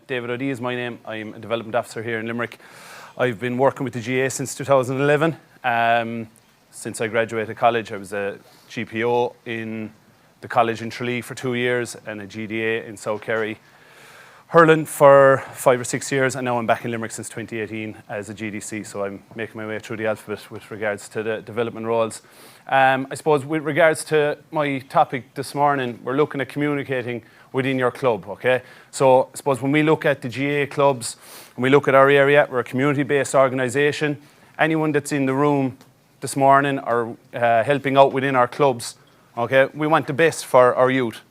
David O Dea is my name. I'm a development officer here in Limerick. I've been working with the GA since 2011. Since I graduated college, I was a GPO in the college in Tralee for 2 years and a GDA in South Kerry, hurling for 5 or 6 years, and now I'm back in Limerick since 2018 as a GDC, so I'm making my way through the alphabet with regards to the development roles. I suppose with regards to my topic this morning, we're looking at communicating within your club, okay? So I suppose when we look at the GA clubs, when we look at our area, we're a community-based organisation. Anyone that's in the room this morning or helping out within our clubs, okay, we want the best for our youth.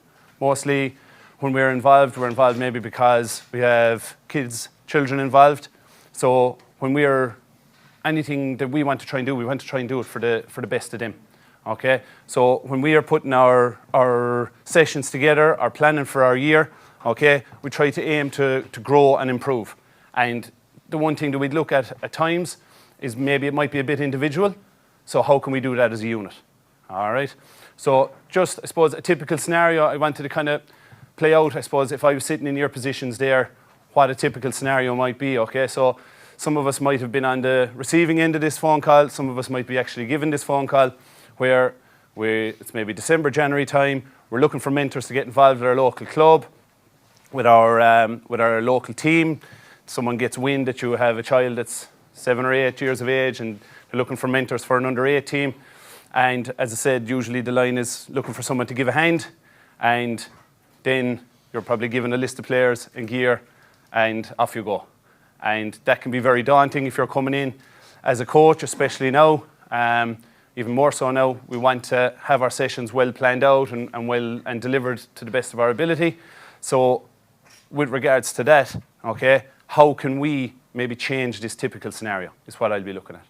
Mostly when we're involved maybe because we have children involved. So when we're anything that we want to try and do, we want to try and do it for the best of them. Okay, so when we are putting our sessions together, our planning for our year, okay, we try to aim to grow and improve. And the one thing that we'd look at times is maybe it might be a bit individual. So how can we do that as a unit? All right. So just, I suppose, a typical scenario I wanted to kind of play out, I suppose, if I was sitting in your positions there, what a typical scenario might be, okay? So some of us might have been on the receiving end of this phone call. Some of us might be actually given this phone call where it's maybe December, January time. We're looking for mentors to get involved with our local club, with our local team. Someone gets wind that you have a child that's 7 or 8 years of age and they're looking for mentors for an under-8 team. And as I said, usually the line is looking for someone to give a hand, and then you're probably given a list of players and gear and off you go. And that can be very daunting if you're coming in as a coach, especially now. Even more so now, we want to have our sessions well planned out and delivered to the best of our ability. So with regards to that, okay, how can we maybe change this typical scenario is what I'll be looking at.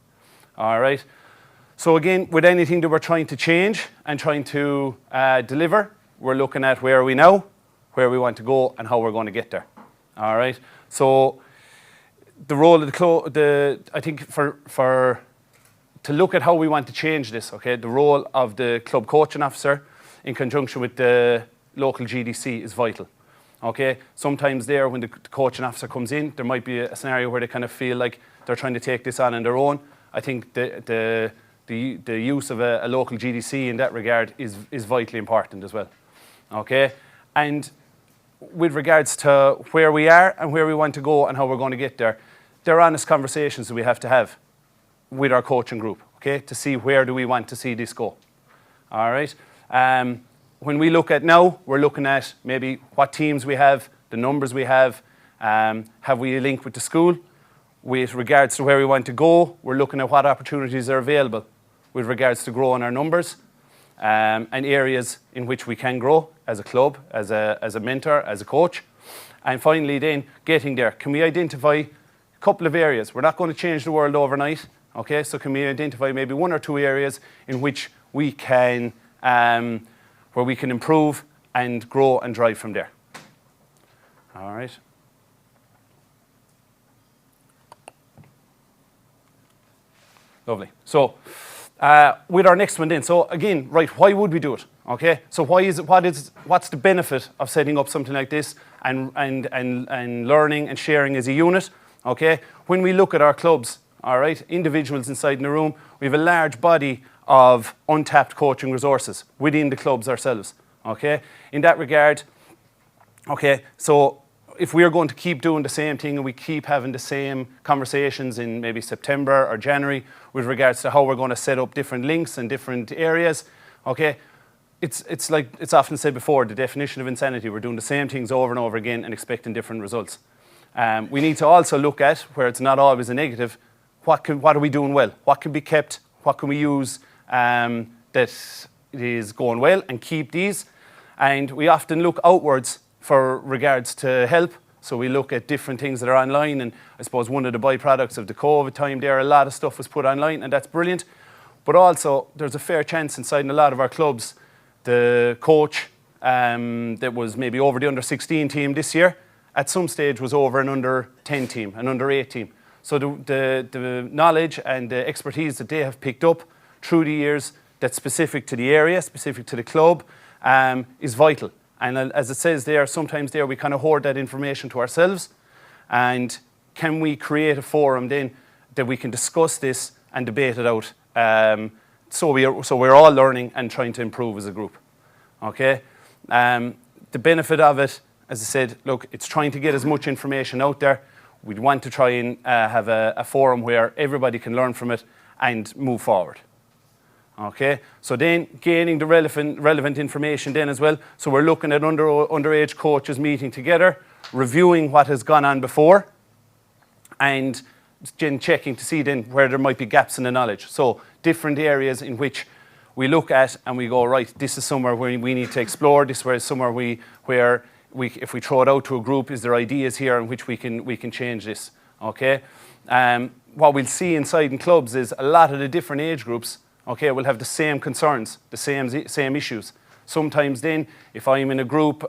All right. So again, with anything that we're trying to change and trying to deliver, we're looking at where are we now, where we want to go, and how we're going to get there. All right. So the role of the club, I think to look at how we want to change this, okay, the role of the club coaching officer in conjunction with the local GDC is vital. Okay, sometimes there when the coaching officer comes in, there might be a scenario where they kind of feel like they're trying to take this on their own. I think the use of a local GDC in that regard is vitally important as well. Okay, and with regards to where we are and where we want to go and how we're going to get there, there are honest conversations that we have to have with our coaching group, okay, to see where do we want to see this go. All right. When we look at now, we're looking at maybe what teams we have, the numbers we have we a link with the school? With regards to where we want to go, we're looking at what opportunities are available with regards to growing our numbers and areas in which we can grow as a club, as a mentor, as a coach. And finally then, getting there, can we identify a couple of areas? We're not going to change the world overnight. Okay, so can we identify maybe 1 or 2 areas in which we can, where we can improve and grow and drive from there? All right. Lovely. So with our next one then, so again, right, why would we do it? Okay, so what's the benefit of setting up something like this and learning and sharing as a unit? Okay, when we look at our clubs, all right, individuals inside in the room, we have a large body of untapped coaching resources within the clubs ourselves, okay? In that regard, okay, so if we are going to keep doing the same thing and we keep having the same conversations in maybe September or January with regards to how we're going to set up different links in different areas, okay, it's like it's often said before, the definition of insanity. We're doing the same things over and over again and expecting different results. We need to also look at, where it's not always a negative, what are we doing well? What can be kept? What can we use that is going well and keep these? And we often look outwards for regards to help. So we look at different things that are online, and I suppose one of the byproducts of the COVID time there, a lot of stuff was put online, and that's brilliant. But also, there's a fair chance inside in a lot of our clubs, the coach that was maybe over the under-16 team this year, at some stage was over an under-10 team, an under-8 team. So the knowledge and the expertise that they have picked up through the years that's specific to the area, specific to the club, is vital. And as it says there, sometimes there we kind of hoard that information to ourselves. And can we create a forum then that we can discuss this and debate it out? So we're all learning and trying to improve as a group. Okay? The benefit of it, as I said, look, it's trying to get as much information out there. We'd want to try and have a forum where everybody can learn from it and move forward. Okay, so then gaining the relevant information then as well. So we're looking at underage coaches meeting together, reviewing what has gone on before, and then checking to see then where there might be gaps in the knowledge. So different areas in which we look at and we go, right, this is somewhere where we need to explore. This is somewhere where if we throw it out to a group, is there ideas here in which we can change this? Okay, what we'll see inside in clubs is a lot of the different age groups. Okay, we'll have the same concerns, the same issues. Sometimes then, if I'm in a group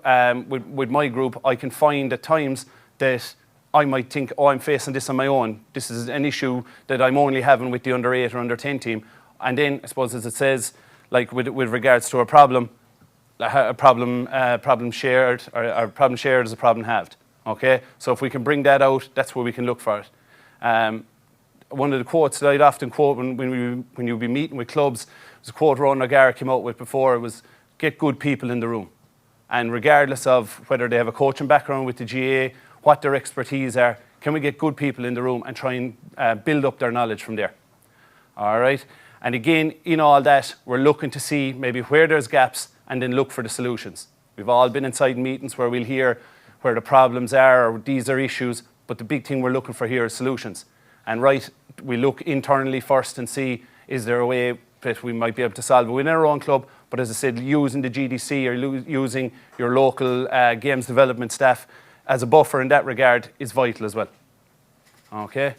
with my group, I can find at times that I might think, oh, I'm facing this on my own. This is an issue that I'm only having with the under 8 or under 10 team. And then, I suppose, as it says, like with regards to a problem shared, or a problem shared is a problem halved. Okay, so if we can bring that out, that's where we can look for it. One of the quotes that I'd often quote when you'd be meeting with clubs was a quote Ron O'Gara came out with before. It was, get good people in the room. And regardless of whether they have a coaching background with the GA, what their expertise are, can we get good people in the room and try and build up their knowledge from there? All right. And again, in all that, we're looking to see maybe where there's gaps and then look for the solutions. We've all been inside meetings where we'll hear where the problems are or these are issues, but the big thing we're looking for here is solutions. And right, we look internally first and see, is there a way that we might be able to solve it within our own club? But as I said, using the GDC or using your local games development staff as a buffer in that regard is vital as well. Okay.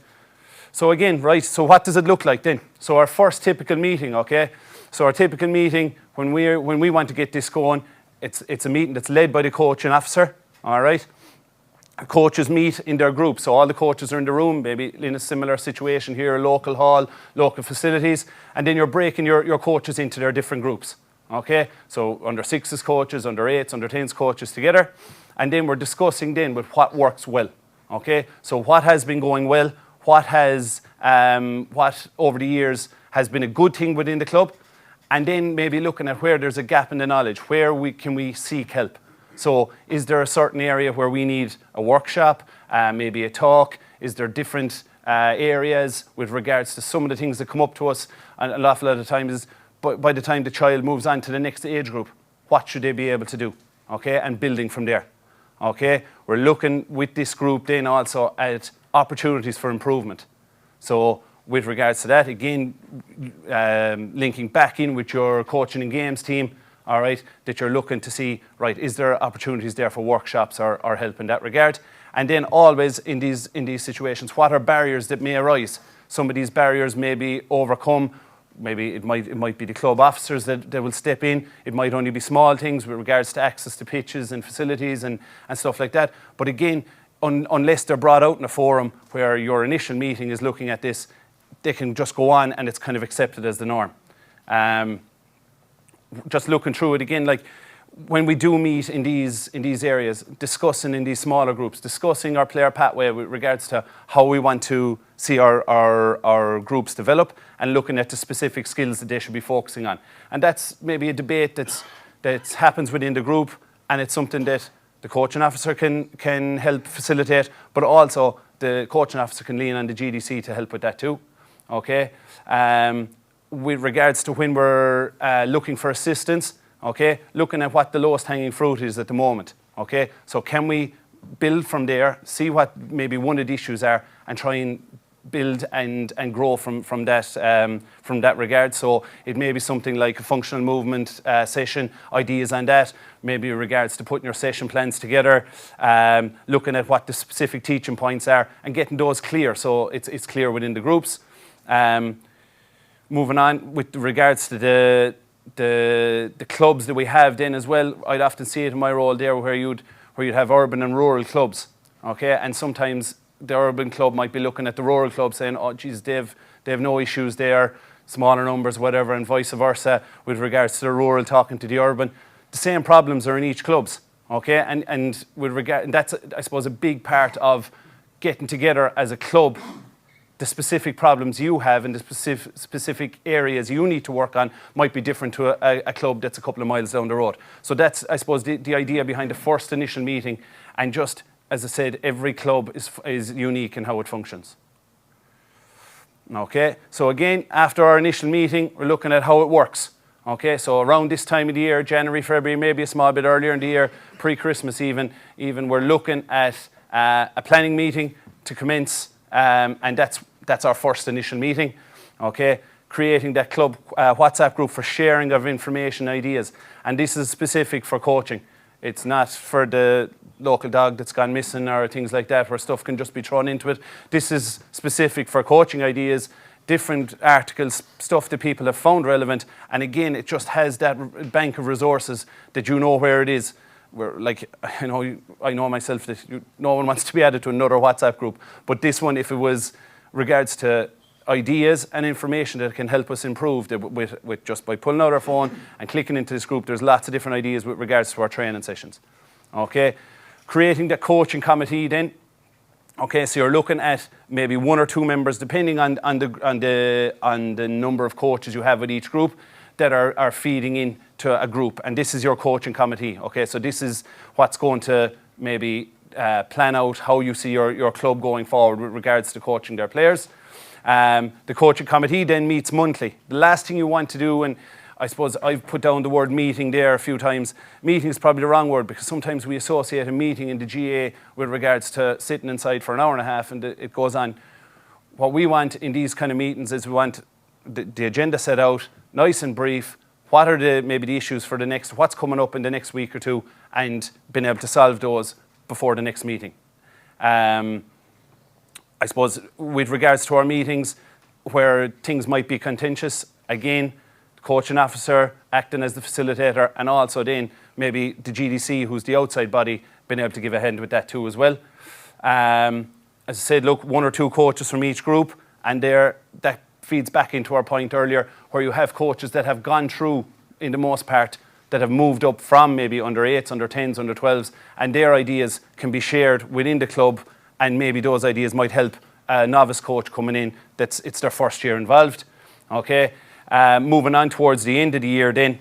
So again, right, so what does it look like then? So our first typical meeting, okay? So our typical meeting, when we want to get this going, it's a meeting that's led by the coaching officer, all right? Coaches meet in their group, so all the coaches are in the room, maybe in a similar situation here, a local hall, local facilities, and then you're breaking your coaches into their different groups, okay? So under 6s coaches, under 8s, under 10s coaches together, and then we're discussing then with what works well, okay? So what has been going well, what over the years has been a good thing within the club, and then maybe looking at where there's a gap in the knowledge, where can we seek help. So is there a certain area where we need a workshop, maybe a talk? Is there different areas with regards to some of the things that come up to us? And an awful lot of times is by the time the child moves on to the next age group, what should they be able to do? Okay, and building from there. Okay, we're looking with this group then also at opportunities for improvement. So with regards to that, again, linking back in with your coaching and games team, all right, that you're looking to see, right, is there opportunities there for workshops or help in that regard? And then always in these situations, what are barriers that may arise? Some of these barriers may be overcome. Maybe it might be the club officers that will step in. It might only be small things with regards to access to pitches and facilities and stuff like that. But again, unless they're brought out in a forum where your initial meeting is looking at this, they can just go on and it's kind of accepted as the norm. Just looking through it again, like when we do meet in these areas, discussing in these smaller groups, discussing our player pathway with regards to how we want to see our groups develop and looking at the specific skills that they should be focusing on. And that's maybe a debate that happens within the group, and it's something that the coaching officer can help facilitate, but also the coaching officer can lean on the GDC to help with that too. Okay. With regards to when we're looking for assistance, okay, looking at what the lowest hanging fruit is at the moment, okay? So can we build from there, see what maybe one of the issues are, and try and build and grow from that regard. So it may be something like a functional movement session, ideas on that, maybe in regards to putting your session plans together, looking at what the specific teaching points are, and getting those clear so it's clear within the groups. Moving on with regards to the clubs that we have then as well, I'd often see it in my role there where you'd have urban and rural clubs, okay? And sometimes the urban club might be looking at the rural club saying, oh, geez, they have no issues there, smaller numbers, whatever, and vice versa with regards to the rural talking to the urban. the same problems are in each clubs, okay? And with regard, and that's, I suppose, a big part of getting together as a club. The specific problems you have and the specific areas you need to work on might be different to a club that's a couple of miles down the road. So that's, I suppose, the idea behind the first initial meeting. And just, as I said, every club is unique in how it functions. Okay, so again, after our initial meeting, we're looking at how it works. Okay, so around this time of the year, January, February, maybe a small bit earlier in the year, pre-Christmas even we're looking at a planning meeting to commence. And that's our first initial meeting, okay? Creating that club WhatsApp group for sharing of information, ideas. And this is specific for coaching. It's not for the local dog that's gone missing or things like that where stuff can just be thrown into it. This is specific for coaching ideas, different articles, stuff that people have found relevant. And again, it just has that bank of resources that you know where it is. We're like, I know myself that no one wants to be added to another WhatsApp group, but this one, if it was regards to ideas and information that can help us improve with just by pulling out our phone and clicking into this group, there's lots of different ideas with regards to our training sessions. Okay, creating the coaching committee then. Okay, so you're looking at maybe 1 or 2 members, depending on the number of coaches you have with each group, that are feeding in to a group, and this is your coaching committee. Okay, so this is what's going to maybe plan out how you see your club going forward with regards to coaching their players. The coaching committee then meets monthly. The last thing you want to do, and I suppose I've put down the word meeting there a few times. Meeting is probably the wrong word because sometimes we associate a meeting in the GA with regards to sitting inside for an hour and a half and it goes on. What we want in these kind of meetings is we want the agenda set out, nice and brief. What are maybe the issues for what's coming up in the next week or two, and being able to solve those before the next meeting. I suppose with regards to our meetings where things might be contentious, again, the coaching officer acting as the facilitator, and also then maybe the GDC, who's the outside body, being able to give a hand with that too as well. As I said, look, 1 or 2 coaches from each group, and that feeds back into our point earlier, where you have coaches that have gone through, in the most part, that have moved up from maybe under 8s, under 10s, under 12s, and their ideas can be shared within the club, and maybe those ideas might help a novice coach coming in it's their first year involved. Okay, moving on towards the end of the year then,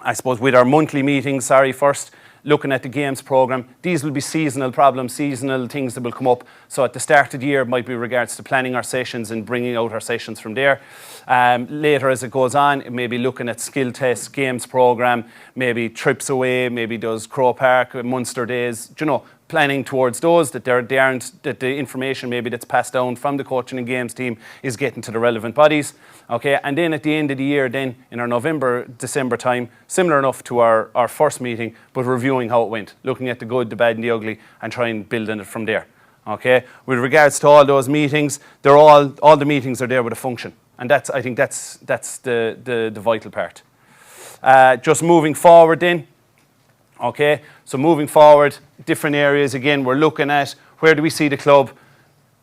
I suppose with our monthly meetings, first, looking at the games programme. These will be seasonal problems, seasonal things that will come up. So at the start of the year, it might be regards to planning our sessions and bringing out our sessions from there. Later as it goes on, it may be looking at skill tests, games programme, maybe trips away, maybe those Crow Park, Munster days, planning towards those, that that the information maybe that's passed down from the coaching and games team is getting to the relevant bodies. Okay, and then at the end of the year, then in our November, December time, similar enough to our first meeting, but reviewing how it went, looking at the good, the bad and the ugly, and trying building it from there. Okay, with regards to all those meetings, all the meetings are there with a function, and I think that's the vital part. Just moving forward then. Okay, so moving forward, different areas again, we're looking at where do we see the club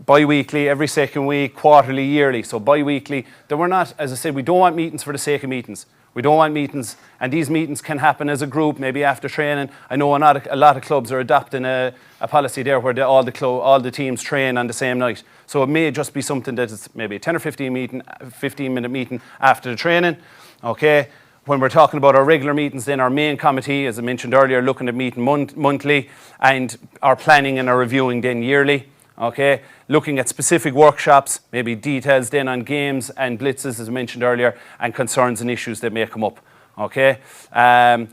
bi-weekly, every second week, quarterly, yearly. So bi-weekly, that we're not, as I said, we don't want meetings for the sake of meetings. We don't want meetings, and these meetings can happen as a group, maybe after training. I know a lot of clubs are adopting a policy there where all the teams train on the same night. So it may just be something that is maybe a 10 or 15-minute meeting after the training. Okay. When we're talking about our regular meetings, then our main committee, as I mentioned earlier, looking at meeting monthly, and our planning and our reviewing then yearly. Okay, looking at specific workshops, maybe details then on games and blitzes, as I mentioned earlier, and concerns and issues that may come up. Okay, I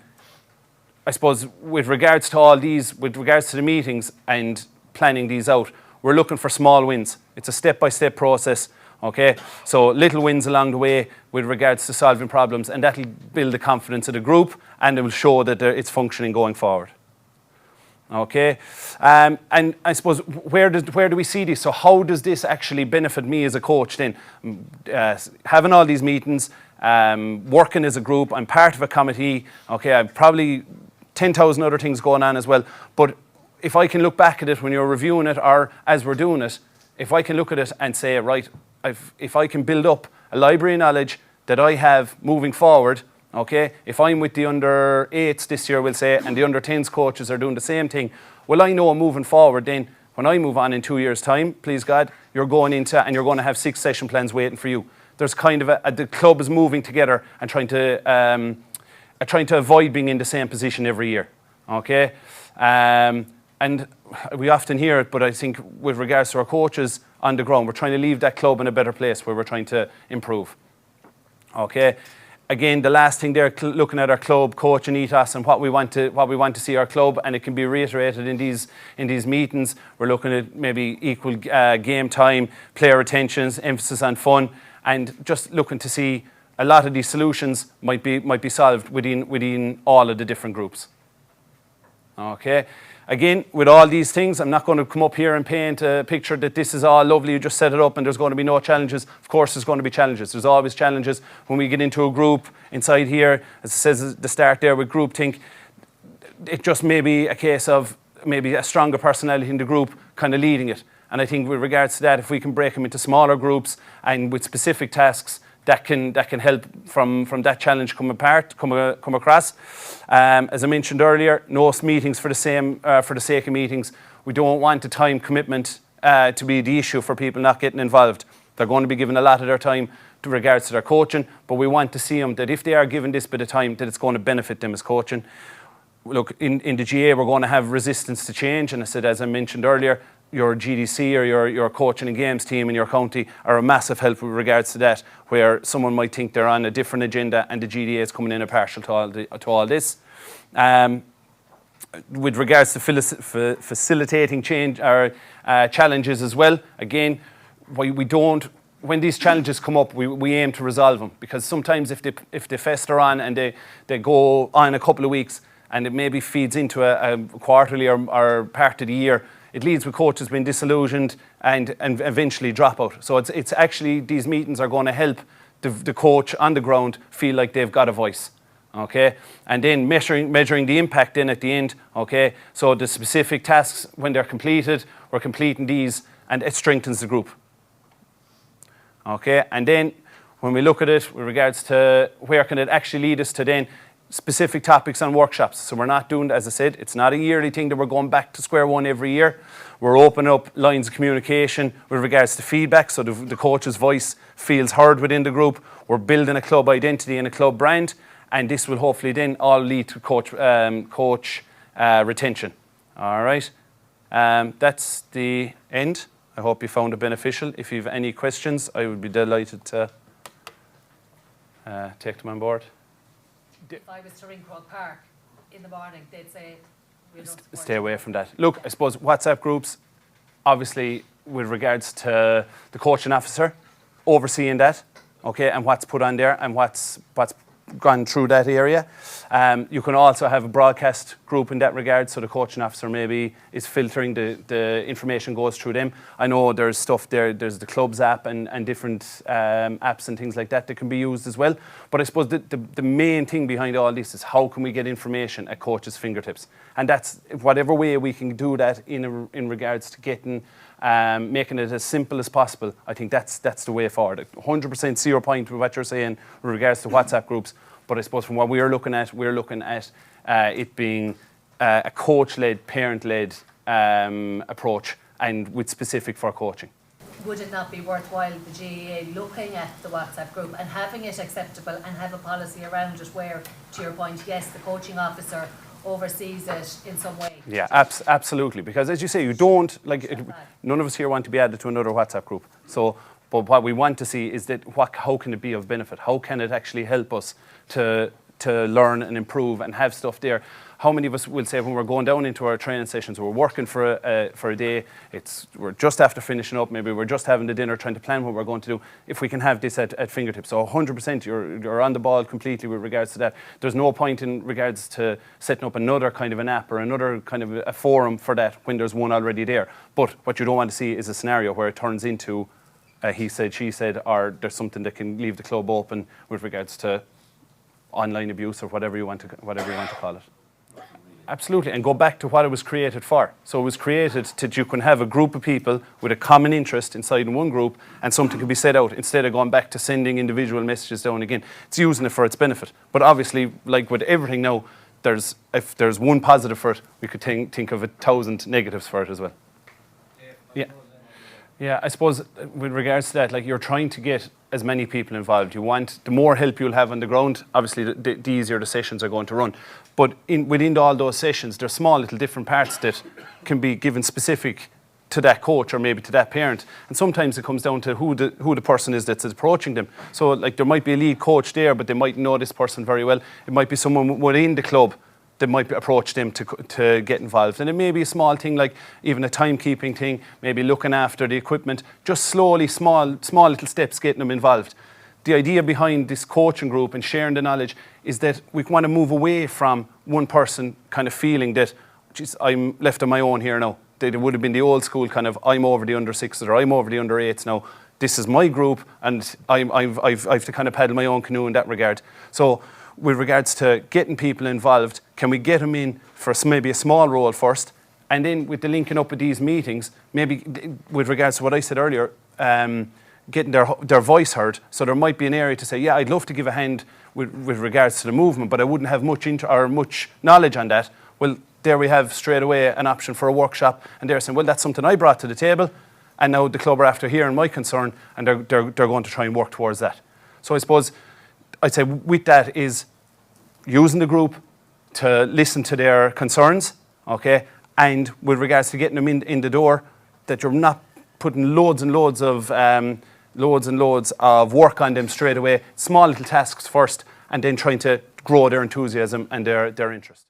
suppose with regards to all these, with regards to the meetings and planning these out, we're looking for small wins. It's a step-by-step process. Okay, so little wins along the way with regards to solving problems, and that'll build the confidence of the group, and it will show that it's functioning going forward. Okay, and I suppose where do we see this? So how does this actually benefit me as a coach then? Having all these meetings, working as a group, I'm part of a committee. Okay, I've probably 10,000 other things going on as well. But if I can look back at it when you're reviewing it or as we're doing it, if I can look at it and say, right, if I can build up a library of knowledge that I have moving forward, Okay, if I'm with the under 8s this year, we'll say, and the under 10s coaches are doing the same thing, well, I know moving forward then, when I move on in 2 years' time, please God, you're going into, and you're going to have 6 session plans waiting for you. There's kind of the club is moving together and trying to avoid being in the same position every year. Okay, and we often hear it, but I think with regards to our coaches on the ground, we're trying to leave that club in a better place where we're trying to improve. Okay. Again, the last thing there, looking at our club coaching ethos and what we want to see our club, and it can be reiterated in these meetings. We're looking at maybe equal game time, player retentions, emphasis on fun, and just looking to see a lot of these solutions might be solved within all of the different groups. Okay. Again, with all these things, I'm not going to come up here and paint a picture that this is all lovely, you just set it up and there's going to be no challenges. Of course there's going to be challenges. There's always challenges when we get into a group inside here. As it says at the start there with groupthink, it just may be a case of maybe a stronger personality in the group kind of leading it. And I think with regards to that, if we can break them into smaller groups and with specific tasks, that can help from that challenge come across. As I mentioned earlier, no meetings for the sake of meetings. We don't want the time commitment to be the issue for people not getting involved. They're going to be given a lot of their time to regards to their coaching, but we want to see them that if they are given this bit of time, that it's going to benefit them as coaching. Look, in the GA, we're going to have resistance to change, and I said, as I mentioned earlier, your GDC or your coaching and games team in your county are a massive help with regards to that, where someone might think they're on a different agenda and the GDA is coming in partial to all this. With regards to facilitating change or challenges as well, again, when these challenges come up, we aim to resolve them, because sometimes if they fester on and they go on a couple of weeks and it maybe feeds into a quarterly or part of the year, it leads with coaches being disillusioned and eventually drop out. So it's actually, these meetings are going to help the coach on the ground feel like they've got a voice. Okay, and then measuring the impact then at the end. Okay, so the specific tasks when they're completed, we're completing these, and it strengthens the group. Okay, and then when we look at it with regards to where can it actually lead us to then specific topics and workshops. So we're not doing, as I said, it's not a yearly thing that we're going back to square one every year. We're opening up lines of communication with regards to feedback, so the coach's voice feels heard within the group. We're building a club identity and a club brand, and this will hopefully then all lead to coach retention. All right, that's the end. I hope you found it beneficial. If you have any questions, I would be delighted to take them on board. If I was to ring Croke Park in the morning, they'd say, we don't stay away from that. Look, I suppose WhatsApp groups, obviously with regards to the coaching officer overseeing that, okay, and what's put on there and what's gone through that area. You can also have a broadcast group in that regard, so the coaching officer maybe is filtering the information goes through them. I know there's stuff there, there's the clubs app and different apps and things like that can be used as well. But I suppose the main thing behind all this is how can we get information at coaches' fingertips? And that's whatever way we can do that in regards to getting making it as simple as possible. I think that's the way forward. 100% 0 point with what you're saying with regards to WhatsApp groups. But I suppose from what we're looking at it being a coach-led, parent-led approach, and with specific for coaching. Would it not be worthwhile the GAA looking at the WhatsApp group and having it acceptable and have a policy around it where, to your point, yes, the coaching officer oversees it in some way? Yeah, absolutely. Because as you say, you don't, none of us here want to be added to another WhatsApp group. So, but what we want to see is that how can it be of benefit? How can it actually help us to learn and improve and have stuff there? How many of us will say when we're going down into our training sessions, we're working for a day, we're just after finishing up, maybe we're just having the dinner, trying to plan what we're going to do, if we can have this at fingertips. So 100% you're on the ball completely with regards to that. There's no point in regards to setting up another kind of an app or another kind of a forum for that when there's one already there. But what you don't want to see is a scenario where it turns into he said, she said, or there's something that can leave the club open with regards to online abuse or whatever you want to call it. Absolutely, and go back to what it was created for. So it was created that you can have a group of people with a common interest inside in one group, and something can be set out instead of going back to sending individual messages down again. It's using it for its benefit. But obviously, like with everything now, if there's one positive for it, we could think of 1,000 negatives for it as well. Yeah. Yeah, I suppose with regards to that, like you're trying to get as many people involved. You want, the more help you'll have on the ground, obviously the easier the sessions are going to run. But within all those sessions, there's small little different parts that can be given specific to that coach or maybe to that parent. And sometimes it comes down to who the person is that's approaching them. So like there might be a lead coach there, but they might know this person very well. It might be someone within the club that might approach them to get involved. And it may be a small thing like even a timekeeping thing, maybe looking after the equipment, just slowly, small little steps getting them involved. The idea behind this coaching group and sharing the knowledge is that we want to move away from one person kind of feeling that, geez, I'm left on my own here now. That it would have been the old school kind of, I'm over the under sixes or I'm over the under eights now. This is my group and I've to kind of paddle my own canoe in that regard. So with regards to getting people involved, can we get them in for maybe a small role first, and then with the linking up with these meetings, maybe with regards to what I said earlier, getting their voice heard. So there might be an area to say, yeah, I'd love to give a hand with regards to the movement, but I wouldn't have much knowledge on that. Well, there we have straight away an option for a workshop, and they're saying, well, that's something I brought to the table, and now the club are after hearing my concern, and they're going to try and work towards that. So I suppose I'd say with that is using the group to listen to their concerns, okay, and with regards to getting them in the door, that you're not putting loads and loads of work on them straight away, small little tasks first, and then trying to grow their enthusiasm and their interest.